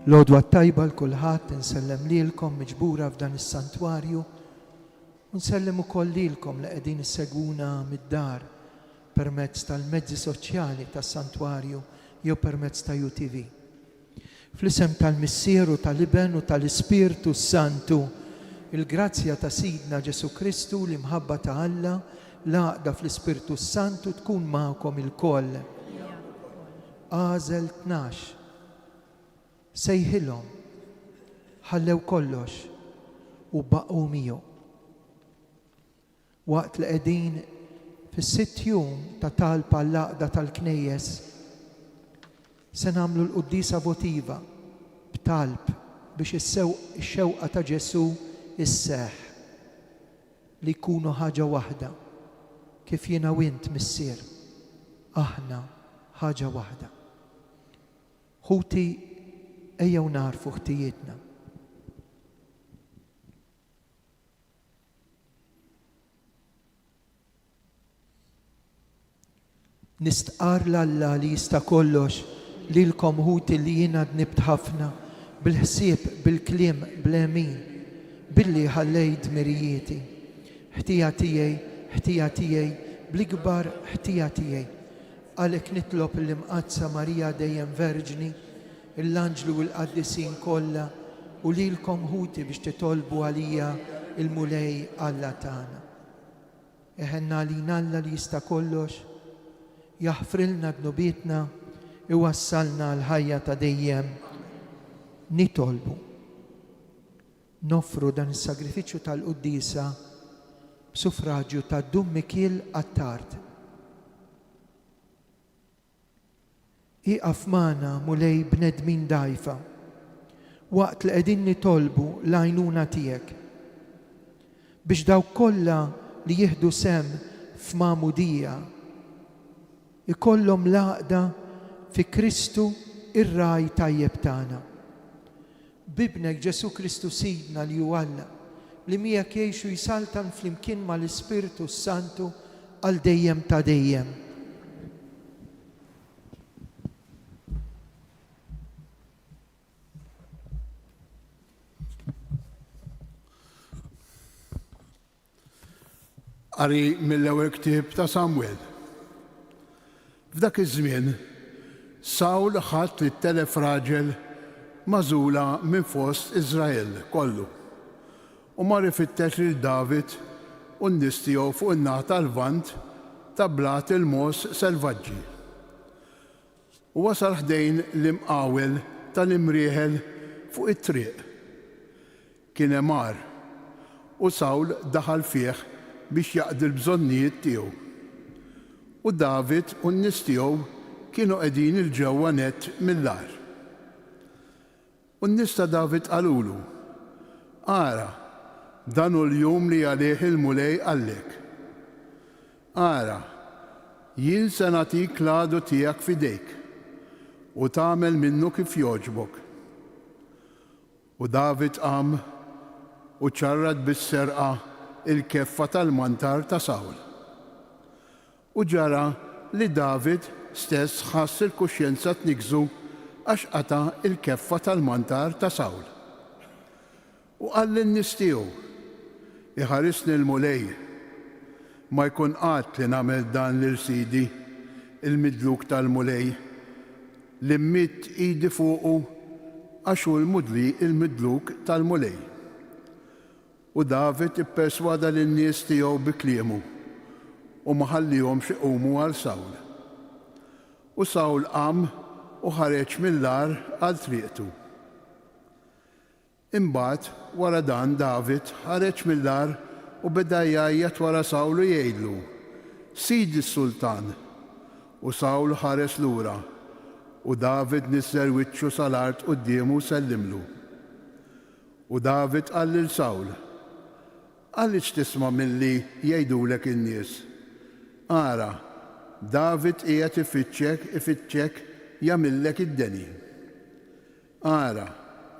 L-għodwa tajba l-kulħadd nsellem lilkom miġbura f'dan is-santwarju u nsellem ukoll lilkom li qegħdin issegwuna mid-dar permezz tal-mezzi soċjali tas-santwarju jew permezz ta' UTV. Fl-isem tal-Missieru tal-Iben u tal-Ispirtu Santu, il-grazzja ta' Sidna Ġesu Kristu li mħabba ta' Alla l-għaqda fl-Ispirtu Santu tkun magħkom ilkoll. Għażel 12 sejħilhom, ħallew kollox u baqgħu miegħu. Waqt li qegħdin fis-sitt jum ta' talba l-għaqda tal-knejjes se nagħmlu l-qudiesa votiva b'talb biex ix-xewqa ta' Ġesu isseħħ li jkunu ħaġa waħda kif jiena u int missier aħna ħaġa waħda. Ħuti ejjew narfu ħtijietna. Nistqar l-Alla li jista' kollox lilkom ħuti li jiena dnibt ħafna bil-ħsieb, bil-kliem, bl-emin, billi ħallejt dmirijieti. Ħtija tiegħi, bl-ikbar ħtija tiegħi. Għalhekk nitlob l-imqazza Marija dejjem Verġni, l-anġlu u l-qaddisin kollha u lilkom ħuti biex titolbu għalija il-mulej Alla tagħna. Eħenna għalina Alla li jista' kollox, jaħfrilna dnubietna, iwassalna l-ħajja ta' dejjem. Nitolbu, nofru dan is-sagrifiċċju tal-quddiesa b'suffraġġju ta' Dum Mikiel Attard. Iqaf magħna mulej bnedmin dgħajfa waqt li qegħdin nitolbu l-għajnuna tiegħek biex dawk kollha li jieħdu sem f'magħmudija ikollhom l-għaqda fi Kristu ir-raj tajjeb tagħna. Bibnek Ġesu Kristu Sidna li hu Alla li miegħek jgħixu jsaltan flimkien mal-Ispirtu Santu għal dejjem ta' dejjem. Qari mill-ewwel ktieb ta' Samwel. F'dak iż-żmien Sawl ħadd li telef raġel magħżula minn fost Iżrael kollu u mar ifittex lil David u n-nies tiegħu fuq in-naħa tal-lvant ta' blat il-mos selvaġġi. U wasal ħdejn l-imqawel tal-imrieħel fuq it-triq. Kien hemm għar u Sawl daħal fih biex jaqdi l-bżonnijiet tiegħu. U David u n-nies tiegħu kienu qegħdin il-ġewwa nett mill-għar. U n-nies ta' David qalulu: Ara, dan hu l-jum li għalih il-mulej għallek. Ara, jien se nagħtik l-għadu tiegħek f'idejk u tagħmel minnu kif jogħġbok. U David qam u ċarrad bis-serqa il-keffa tal-mantar ta' Sawl. U ġara li David stess ħass il-kuxjenza tnikżu għax qata il-keffa tal-mantar ta' Sawl. U qal lin-nies tiegħu: iħarisni l-mulej, ma jkun qatt li nagħmel dan lil sidi, il-midluk tal-mulej, li mmitt idi fuqu għax hu l-mudli il-midluk tal-mulej. U David ipperswada lin-nies tiegħu bi kliemu u ma ħallihomx iqumu għal Sawl. U Sawl qam u ħareġ mill-għar għal triqtu. Imbagħad wara dan David ħareġ mill-għar u beda jgħajjat wara Sawl u jgħidlu: Sidi s-Sultan. U Sawl ħares lura u David nisser wiċċu sal-art qudiemu sellimlu. U David qal lil Sawl: Għaliex tisma' milli jgħidulek in-nies? Ara, David qiegħed ifittxek jagħmillek id-deni. Ara,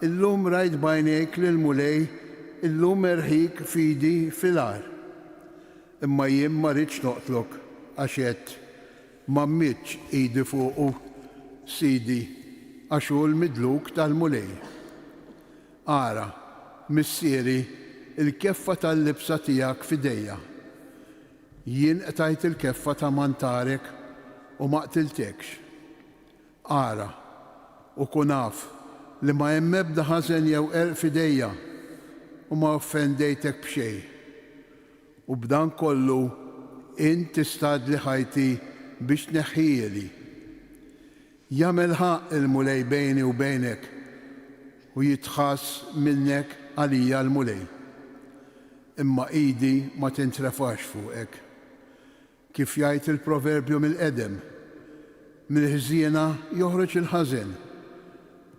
illum rajt bajnejk lil mulej illum erħik fidi fil-għar. Imma jien ma rridx noqtlok għax qed m'għammitx idi fuqu sidi għax hu l-midluk tal-mulej. Ara, missieri, il-keffa tal-libsa tiegħek f'idejja. Jien qtajt il-keffa ta' mantarek u ma qtiltekx. Ara, u kun naf li ma hemm ebda ħażen jew erq f'idejja u ma offendejtek b'xejn. U b'dan kollu int tistadli ħajti biex tneħħieli. Jagħmel ħaq il-mulej bejni u bejnek u jitħass minnek għalija l-mulej. Imma idi ma tintrefax fuqek. Kif jgħid il-proverbju mill-qedem, mill-ħżiena joħroġ il-ħażen,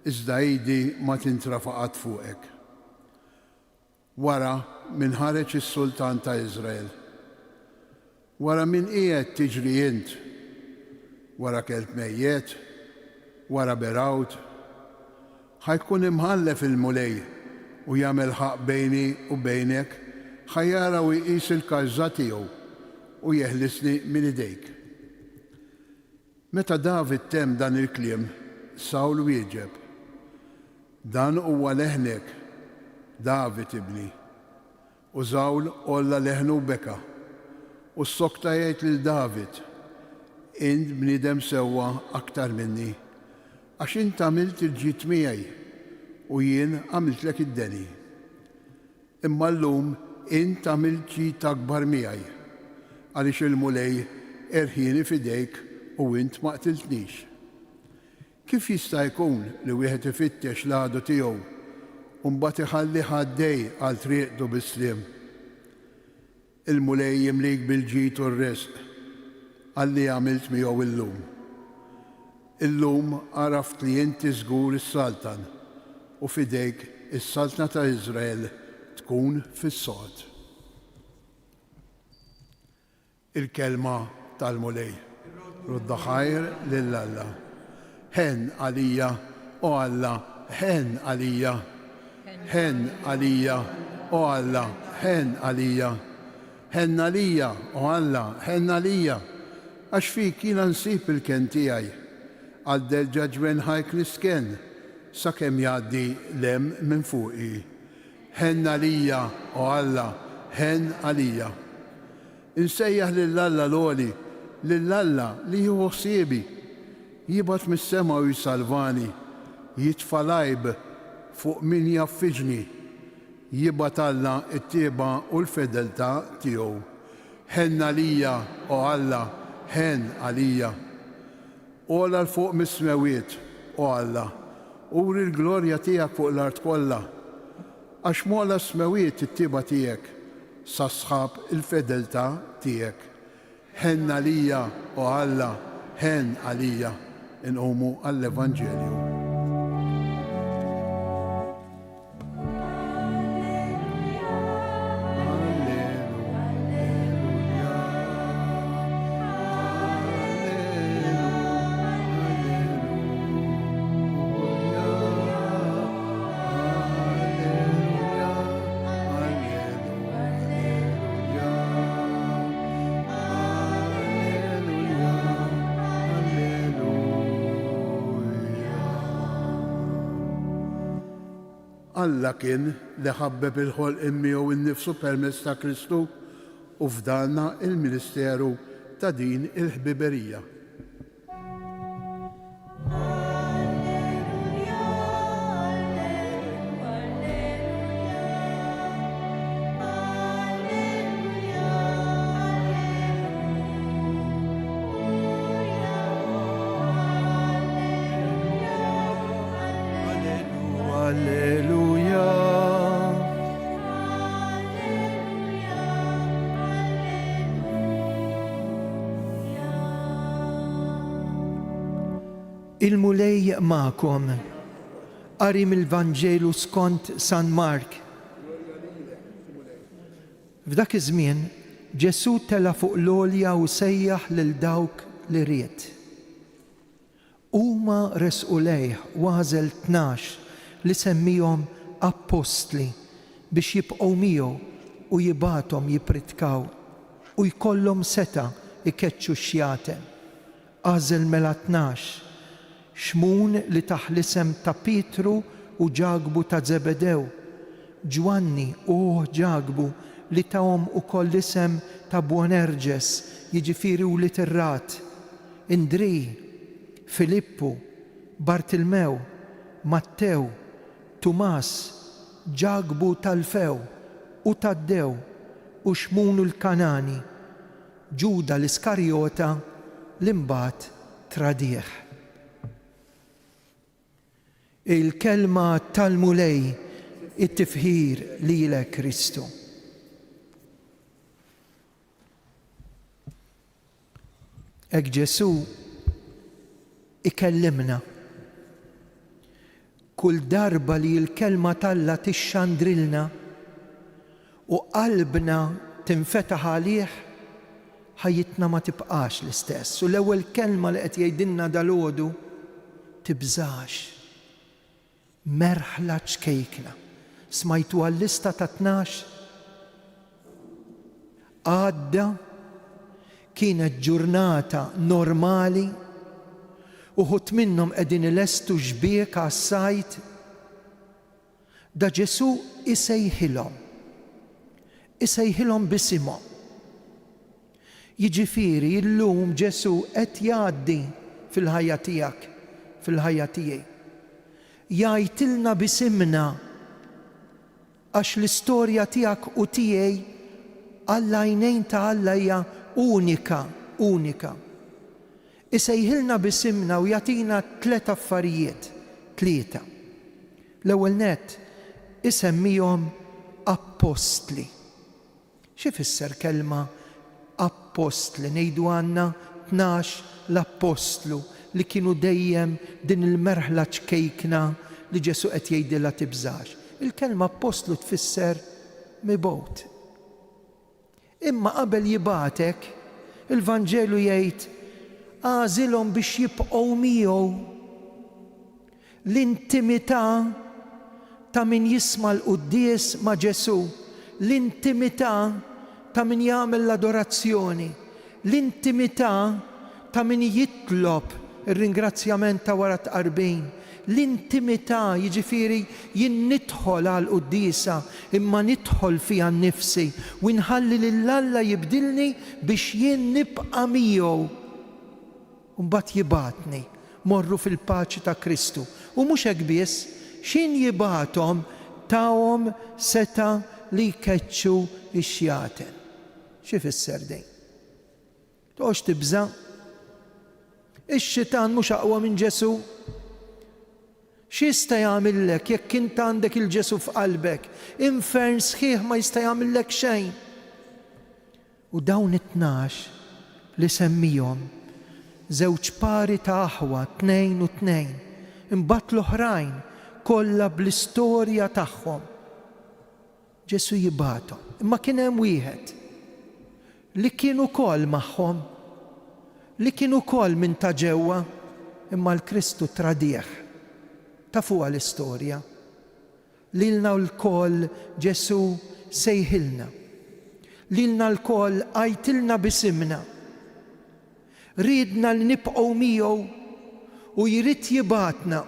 iżda idi ma tintrafaqat fuqek. Wara min ħareġ is-Sultan ta' Iżrael. Wara min qiegħed tiġri int, wara kelb mejjed, wara berawt, ħajkun imħallef il-mulej u jagħmel ħaq bejni u bejnek, ħajjara u jqis il-każża tiegħu u jeħlisni minn idejk. Meta David temm dan il-kliem, Sawl wieġeb: dan huwa leħnek, David ibni. U Sawl olla leħnu beka u s-sokta jgħid lil David: int bniedem sewwa aktar minni, għax int għamilt il-ġid miegħi u jien għamiltlek id-deni. Imma llum int għamilt ġid akbar miegħi għaliex il-mulej erħieni f'idejk u int ma qtiltnix. Kif jista' jkun li wieħed ifittex l-għadu tiegħu u mbagħad iħalli ħaddej għal triqtu bis-sliem? Il-mulej jimlik bil-ġid u r-resq għalli għamilt miegħu illum. Illum għaraft li inti żgur is-Saltan u f'idejk is-Saltna ta' Iżrael tkun fis-sod. Il-kelma tal-mulej. Rudda ħajr lill-Alla. Ħen għalija u Alla, ħen għalija. Ħen għalija u Alla, ħen għalija. Ħen għalija u Alla, ħen għalija. Għax fik jiena nsib il-ken tiegħi. Għaddel ġaġwen ħajk nisken, sakemm jgħaddi lem minn fuqi. Ħen għalija u Alla, ħen għalija. Insejjaħ lill-Alla l-għoli, lill-Alla li hu ħsiebi, jibat mis-sema u jisalvani, jitfalajb fuq min jaffiġni, jibat Alla it-tieba u l-fedelta tiegħu. Ħen għalija u Alla, ħen għalija. Ola l-fuq mis-smewiet u Alla, uri l-glorja tiegħek fuq l-art kollha, għax mola smewiet it-tieba tiegħek, sasħab il-fedelta tiegħek. Ħen għalija u Alla, ħen għalija. Inqumu għall-Evanġelju. Alla kien li ħabbeb il-ħolq miegħu innifsu permezz ta' Kristu u fdalna il-ministeru ta' din il-ħbiberija. Il-mulej ma'kom. Qari mill-Vanġelu skont San Mark. F'dak iż-żmien Ġesu tela fuq l-għolja u sejjaħ lil dawk li ried. Huma resqu lejh għażel 12 li semmihom appostli biex jibqgħu miegħu u jibgħathom jipritkaw u jkollhom seta' ikeċċu x-xjatem. Għażel mela 12. Xmun li taħ l-isem ta' Pietru u Ġagbu ta' Zebedew, Ġwanni u Ġagbu li tahom ukoll l-isem ta' Boanerges, jiġifieri u Tirrat, Indri, Filippu, Bartilmew, Mattew, Tumas, Ġagbu tal-Few u Taddew u Xmun l-Kanani, Ġuda l-Iskarjota li mbagħad tradieħ. Il-kelma tal-mulej it-tifħir lilek Kristu. Hekk Ġesu ikellimna. Kull darba li l-kelma talla tixxandrilna u qalbna tinfetaħ għalih, ħajjitna ma tibqax l-istess. U l-ewwel kelma li qed jgħidilna dalgħodu tibżax. Merħla ċkejkna. Smajtu għall-lista ta' 12? Għadda kienet ġurnata normali, uħut minnhom qegħdin ilestu xbiek għas-sajt. Da Ġesu isejħilhom bisimhom. Jiġifieri llum Ġesu qed jgħaddi fil-ħajja tiegħek, fil-ħajja tiegħi. Jgħidilna bisimna għax l-istorja tiegħek u tiegħi Alla għajnejn ta' Alla hija unika. Isejħilna bisimna u jagħtina 3 affarijiet, 3. L-ewwel nett isemmihom apostli. Xi fisser kelma apostli? Ngħidu għandna 12 l-apostlu li kienu dejjem din il-merħla ċkejkna li Ġesu qed jgħidilha tibżax. Il-kelma apostlu tfisser mibgħut. Imma qabel jibgħatek, il-Vanġelu jgħid għażilhom biex jibqgħu miegħu. L-intimità ta' min jisma' l-quddies ma' Ġesu, l-intimità ta' min jagħmel l-adorazzjoni, l-intimità ta' min jitlob ir-ringrazzjament ta' wara tqarbin, l-intimità jiġifieri jien nidħol għal qudiesa imma nidħol fiha nnifsi u nħalli lil Alla jibdilni biex jien nibqa' miegħu. U mbagħad jibgħatni morru fil-paċi ta' Kristu. U mhux hekk biss, x'in jibgħathom tawhom seta' li jkeċċu x-xjaten. Xi fisser din? Toqgħodx tibża'? Ix-xitan mhux aqwa minn Ġesu? X'jista' jagħmillek jekk int għandek il-Ġesu f'qalbek? Infern sħiħ ma jista' jagħmillek xejn. U dawn it-12 li semmihom żewġ pari ta' aħwa, 2 u 2, imbagħad l-oħrajn kollha bl-istorja tagħhom. Ġesu jibgħathom. Imma kien hemm wieħed li kien ukoll magħhom, li kien ukoll minn ta' ġewwa, imma l-Kristu tradieħ. Ta' fuqha l-istorja. Lilna l-koll Ġesu sejħilna. Lilna l-koll għajtilna bisimna. Ridna li nibqgħu miegħu u jrid jibgħatna.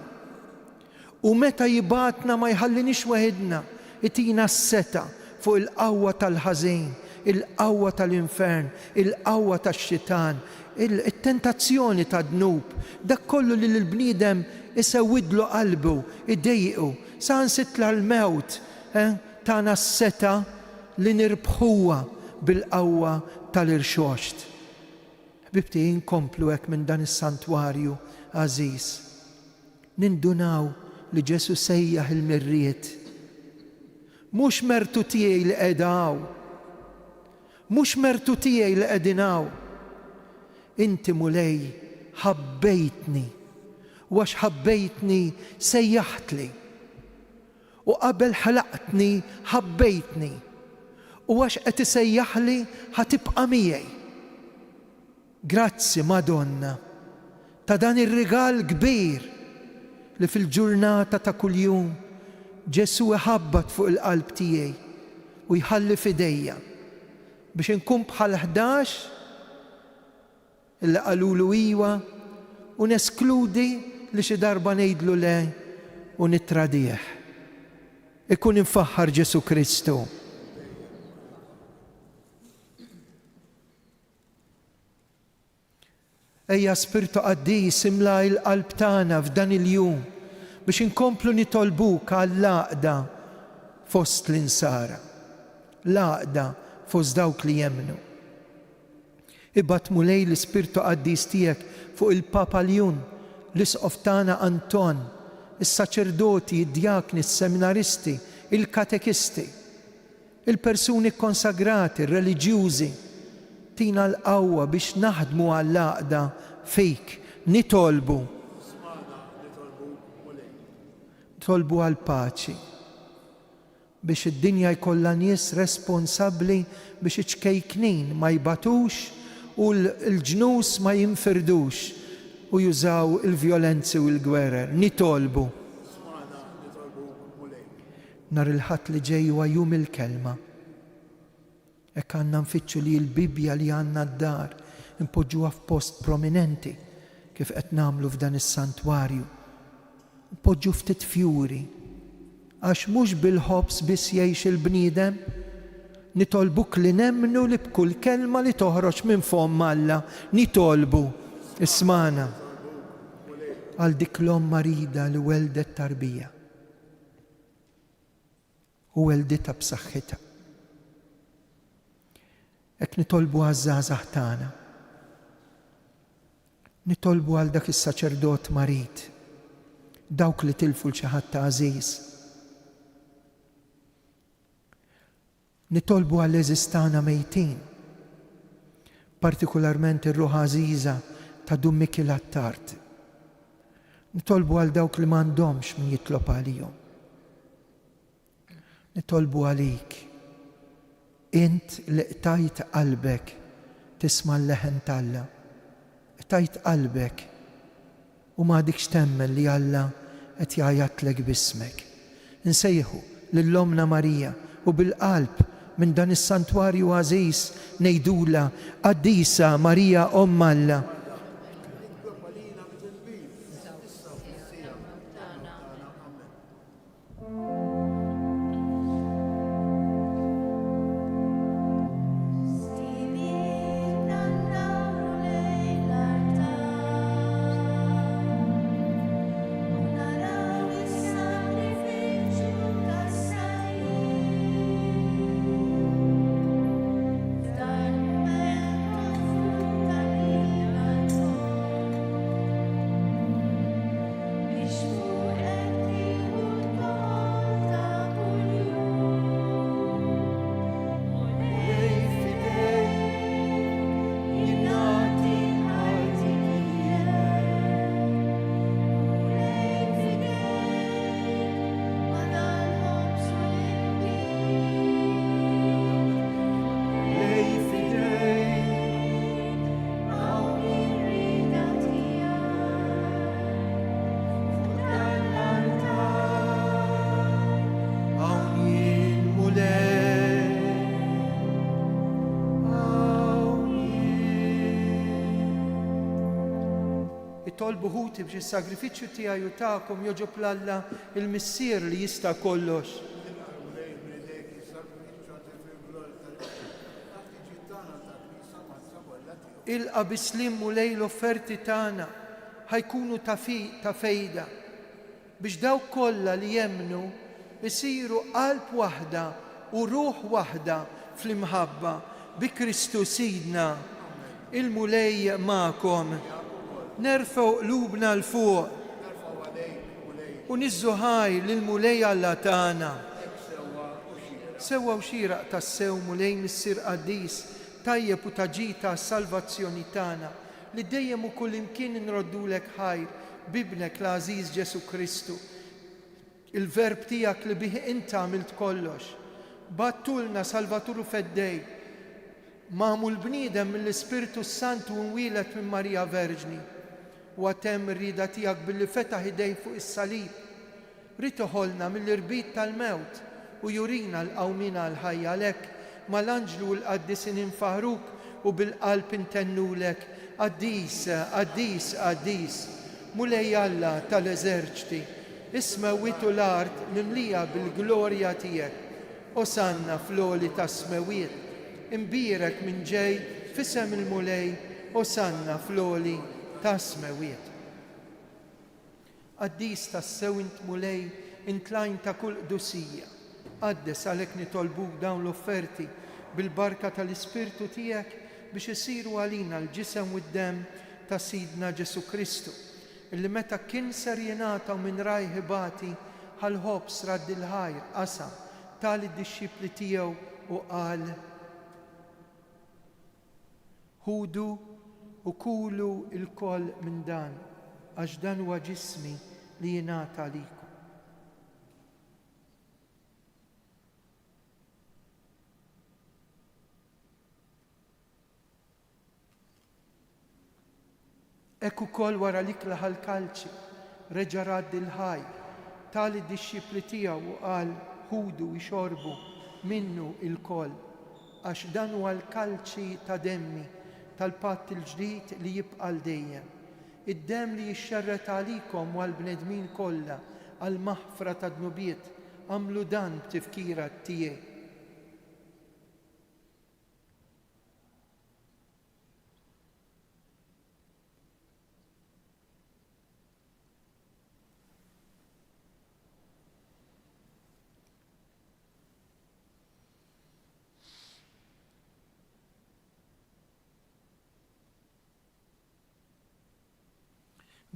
U meta jibgħatna ma jħallinix waħedna, itina s-seta fuq il-qawwa tal-ħażin, il-qawwa tal-infern, il-qawwa tax-xitan, il-tentazzjoni ta' dnub, dak kollu li l-bniedem isewwidlu qalbu, iddejqu, sansitla l-mewt, tagħna s-seta li nirbħuha bil-qawwa tal-irxoxt. Ħbibti inkomplu hekk minn dan is-santwarju għażiż. Nindunaw li Ġesu sejjaħ il-mirriet. Mhux mertu tiegħi li qiegħda hawn. Mhux mertu tiegħi li qegħdin hawn. Inti mulej ħabbejtni. U għax ħabbejtni sejjaħtli. U qabel ħlaqtni ħabbejtni. U għax qed isejjaħli ħatibqa' miegħi. Grazzi Madonna ta' dan ir-rigal kbir li fil-ġurnata ta' kuljum Ġesu iħabbat fuq il-qalb tiegħi u jħalli f'idejja biex inkun bħal 11 illi qalulu iwa u neskludi li xi darba ngħidlu le u nittradih. Ikun infaħħar Ġesu Kristu. Ejja Spiritu Qaddis imla l-qalb tagħna f'dan il-jum biex inkomplu nitolbuk għall-għaqda fost l-insara, l-għaqda fost dawk li jemnu. Ibatmu lej l-Spiritu Qaddis tiegħek fuq il-Papa Ljun, l-Isqof tagħna Anton, is-saċerdoti, id-djakni, is-seminaristi, il-katekisti, il-persuni konsagrati, il-reliġjużi, tina l-qawwa biex naħdmu għall-għaqda fik, nitolbu għall-paċi biex id-dinja jkollha nies responsabbli biex iċkejknin ma jbatux u l-ġnus ma jinfirdux u jużaw il-vjolenzi u l-gwerer. Nitolbu. Nar il-ħadd li ġej huwa jum il-kelma. Hekk għandna nfittxu li l-Bibja li għandna d-dar impoġġuha f'post prominenti kif qed nagħmlu f'dan is-santwarju. Poġġu ftit fjuri, għax mhux bil-ħobs biss jgħix il-bniedem, nitolbuk li nemmnu li b'kull kelma li toħroġ minn fom Alla, nitolbu, ismana, għal dik l-om marida li weldet tarbija u welditha b'saħħitha. Hekk nitolbu għaż-żgħażagħ tagħna, nitolbu għal dak is-saċerdot marid, dawk li tilfu l-xi ħadd ta' għażiż. Nitolbu għal eżistana mejtin, partikolarment ir-ruħ għażiża ta' Dummiki l-Attart. Nitolbu għal dawk li m'għandhomx min jitlob għalihom. Nitolbu għalik, int li qtajt qalbek tisma' l-leħen t'Alla, qtajt qalbek u m'għadikx temmen li Alla qed jgħajatlek b'ismek. Insejħu lill-Omna Marija u bil-qalb minn dan is-santwarju għażiż ngħidula Qaddisa Marija Omm Alla. Tolbu ħuti biex is-sagrifiċċju tiegħi u tagħkom joġob l-Alla il-Missier li jista' kollox. Ilqa' bislim u lej l-offerti tagħna ħajkunu ta' fejda biex dawk kollha li jemmnu isiru qalb waħda u ruħ waħda fl-imħabba bi Kristu Sidna. Il-mulej magħkom. Nerfgħu qlubna l-fuq u niżżuħaj lill-mulej Alla tagħna. Sewwa u xieraq tas-sew mulej Missier Qaddis tajjeb u taġita s-salvazzjoni tagħna li dejjem u kull imkien nroddulek ħajr bibnek l-għażiż Ġesu Kristu. Il-verb tiegħek li bih inti għamilt kollox. Battulna Salvaturu feddej. Magħmul bniedem mill-Ispiritu Santu nwieled minn Marija Verġni. U għatem rida tiegħek billi fetaħ idej fuq is-salib. Rid iħollna mill-irbit tal-mewt u jurina l-qawmina l-ħajja għalhekk mal-anġlu l-qaddisin infaħruk u bil-qalb intennulek Qaddis, Qaddis, Qaddis mulej Alla tal-eżerċti, is-smawiet u l-art mimlija bil-glorja tiegħek. Osanna fl-oli ta' smawiet, imbierek minn ġej fisem il-mulej, osanna fl-oli ta' smawiet. Qaddis tas-sew int mulej intlajn ta' kull qdusija. Qaddes għalhekk nitolbuk dawn l-offerti bil-barka tal-Ispirtu tiegħek biex isiru għalina l-ġisem u d-dem ta' Sidna Ġesu Kristu, illi meta kien ser jingħataw minn rajħibati ħal-ħobs radd il-ħajr qasam tal-disċipli tiegħu u qal: ħudu u kulu il-koll minn dan, għax dan huwa ġismi li jingħata għalikom. Hekk ukoll wara li klaħ l-kalċi reġa' radd il-ħajr tal-disċipli tiegħu u qal: ħudu jxorbu minnu il-koll, għax dan huwa l-kalċi ta' demmi tal-patt il-ġdid li jibqa' dejjem. Id-demm li jixxerret għalikom u għall-bnedmin kollha għal maħfra ta' dnubiet, għamlu dan b'tifkira tiegħi.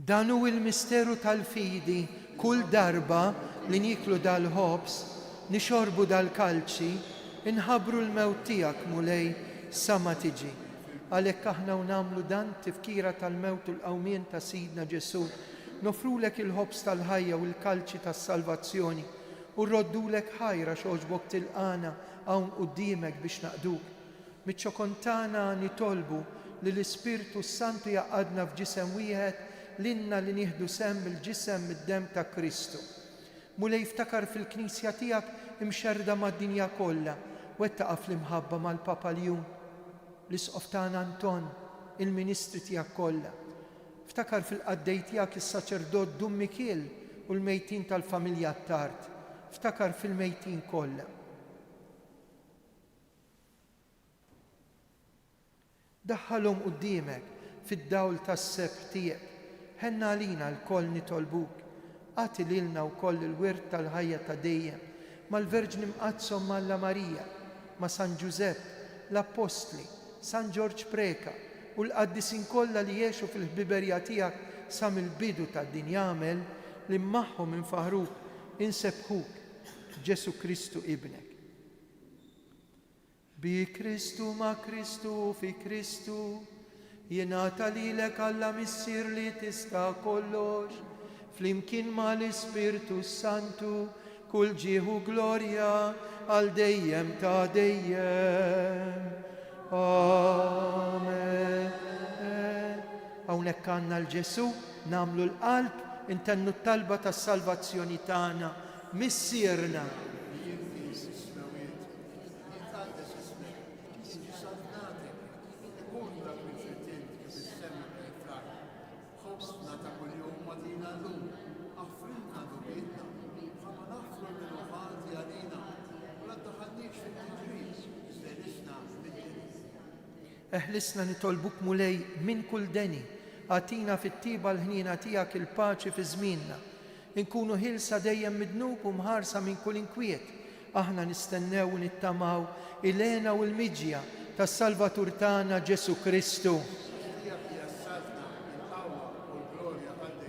Dan hu l-misteru tal-fidi, kull darba li niklu dal-ħobs, nixorbu dal-kalċi, inħabru l-mewt tiegħek mulej sa ma tiġi. Għalhekk aħna nagħmlu dan tifkira tal-mewt u l-qawmien ta' Sidna Ġesu, nofrulek il-ħobs tal-ħajja u l-kalċi tas-salvazzjoni u rroddulek ħajra x'għoġbok tilqana hawn quddiemek biex naqduk. Miċ-ċokontana nitolbu li l-Ispirtu Santu jaqadna f'ġisem wieħed l-inna li nieħdu sem il-ġisem mid-dem ta' Kristu. Mulej iftakar fil-Knisja tiegħek imxerda mad-dinja kollha, wettaqa' fl-imħabba mal-Papa Ljum, l-Isqof tagħna Anton, il-Ministri tiegħek kollha. Iftakar fil-qaddej tiegħek is-Saċerdot Dum Mikiel u l-mejtin tal-familja Tart. Iftakar fil-mejtin kollha. Daħħalhom quddiemek fid-dawl tas-seb tiegħek. Ħenna għalina l-koll nitolbuk, għati lilna wkoll il-wirt tal-ħajja ta' dejjem, mal-Verġni mqazzom Malla Marija, ma' San Giuseppe, l-Apostli, San Ġorġ Preka u l-qaddisin kollha li jgħixu fil-ħbiberja tiegħek sa mill-bidu tad-din jagħmel li magħhom infaħruk, insebħuk Ġesu Kristu ibnek. Bi Kristu ma' Kristu fi Kristu, jingħata lilek Alla missier li tista' kollox, flimkien mal-Ispirtu Santu, kull ġieħu glorja għal dejjem ta' dejjem. Amen. Hawnhekk għandna l-Ġesu, nagħmlu l-qalb, intennu t-talba tas-salvazzjoni tagħna, missierna. Eħlisna nitolbuk mulej minn kull deni, għatina fit-tiba l-ħnina tiegħek il-paċi fi żmienna. Inkunu ħilsa dejjem midnub u mħarsa minn kull inkwiet. Aħna nistennew u nittamaw il-għena u l-miġja tas-Salvatur tagħna Ġesu Kristu.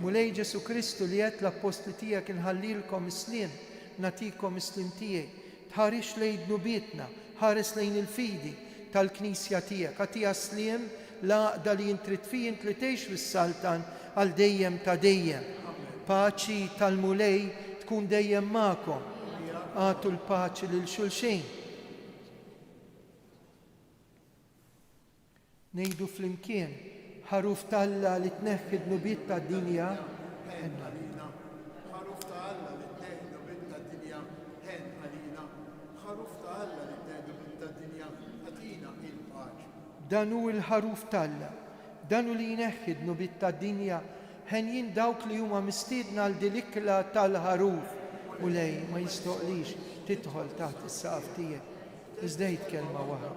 Mulej Ġesu Kristu li qed l-apostli tiegħek inħallilkom is-sliem, natikom is-sliem tiegħi. Tħarix lejn dnubietna, ħares lejn il-fidi tal-Knisja tiegħek, għatija sliem laqda li jintrid fih int li tgħix fis-Saltan għal dejjem ta' dejjem. Paċi tal-mulej tkun dejjem magħkom. Għatu l-paċi lil xulxin. Ngħidu flimkien ħaruf tal-Alla li tneħħi d-nubiet tad-dinja. ħaruf ta' Alla li tneħħi d-nubiet tad-dinja ħen għalina. ħaruf ta' Alla li tneħħi d-nubiet tad-dinja għatina il-paċi. Dan hu l-ħaruf tal-Alla, dan hu li jneħħi d-nubiet tad-dinja ħenjin dawk li huma mistiedna għal dilikla tal-ħaruf u lej ma jistoqlix tidħol taħt is-saqaf tiegħek. Iżda kelma waħda.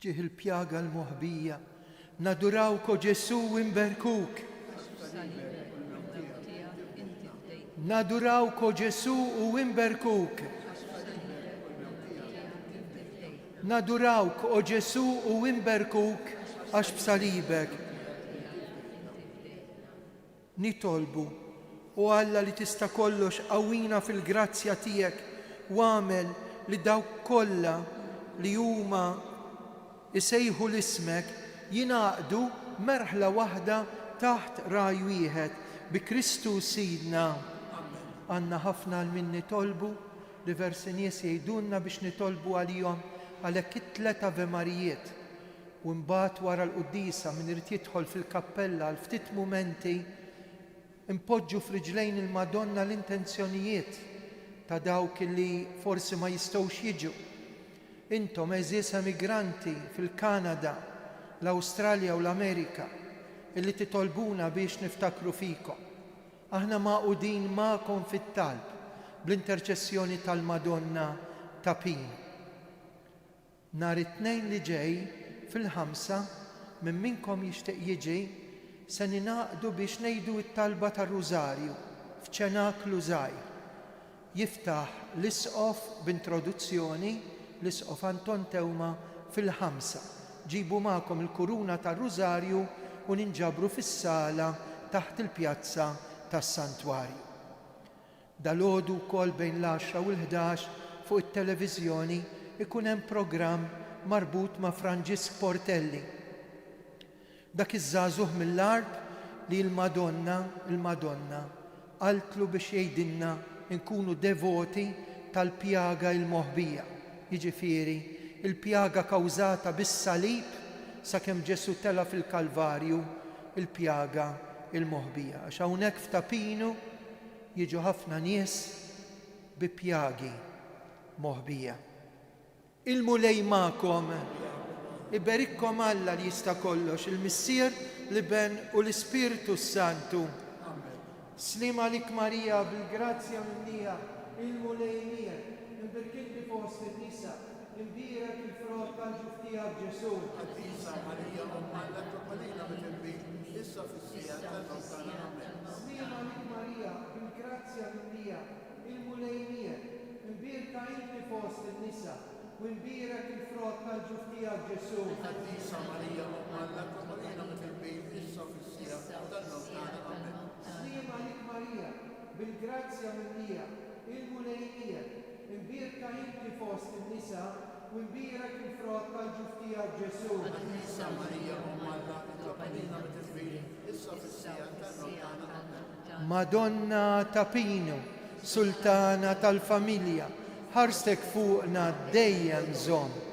fġieħ il-pjaga l-moħbija, nadurawk o Ġesu imberkuk. Nadurawk o Ġesu u imberkuk. Nadurawk o Ġesu u imberkuk għax b'salibek nitolbu u Alla li tista' kollox qawwina fil-grazzja tiegħek u għamel li dawk kollha li huma isejħu l-ismek jingħaqdu merħla waħda taħt raj wieħed bi Kristu Sidna. Għandna ħafna għal min nitolbu, diversi nies jgħidulna biex nitolbu għalihom għalhekk it-tlet Ave Marijiet u mbagħad wara l-qudiesa min irid jidħol fil-kappella għal ftit mumenti impoġġu f'riġlejn il-Madonna l-intenzjonijiet ta' dawk li forsi ma jistgħux jiġu. Intom eżies emigranti fil-Kanada, l-Awstralja u l-Amerika illi titolbuna biex niftakru fikom. Aħna maqudin magħkom fit-talb bl-interċessjoni tal-Madonna ta' Pin. Nhar it-tnejn li ġej fil-5 minn minkom jixtieq jiġi se ninaqdu biex ngħidu t-talba tar-Rużarju f'ċenaklu żgħir. Jiftaħ l-isqof b'introduzzjoni l-isqof Anton Tewma fil-5. Ġibu magħkom il-kuruna tar-Rużarju u ninġabru fis-sala taħt il-pjazza tas-Santwarju. Dalgħodu wkoll bejn l-10 u l-11 fuq it-televiżjoni ikun hemm programm marbut ma' Franġisk Portelli. Dak iż-żagħżugħ mill-Arb li l-Madonna qaltlu biex jgħidilna nkunu devoti tal-pjaga il-moħbija. Jiġifieri il-pjaga kawżata bis-salib sakemm Ġesu tela fil-Kalvarju il-pjaga il-moħbija. Għax hawnhekk f'Tapinu jiġu ħafna nies bi pjagi moħbija. Il-mulej magħkom, iberikkom Alla li jista' kollox, il-Missier, l-Iben u l-Ispiritu Santu. Slim għalik Marija bil-grazzja minnija, il-mulej miegħek, imbirkinti fost in-nisa, imbierek il-frott tal-ġuftija Ġesu. Għadisa Marija Alla topalina mit-imbir, issa fis-sija tal-Nofsana. Slim għalik Marija bil-grazzja minnija, il-mulej miegħek, imbierka inti fost in-nisa, u imbierek il-frott tal-ġuftija Ġesu. Għadisa Marija Alla topalina mit-imbir, issa fis-sija tal-Nofsana. Slim għalik Marija bil-grazzja minnija, il-mulej miegħek, imbierka inti fost in-nisa, u imbierek il-frott tal-ġuftija Ġesu. Għadisa Marija Alla topalina mit-imbir, issa fis-sija tal-Nofsana. Madonna ta' Pinu, Sultana tal-familja, ħarstek fuqna dejjem żomm.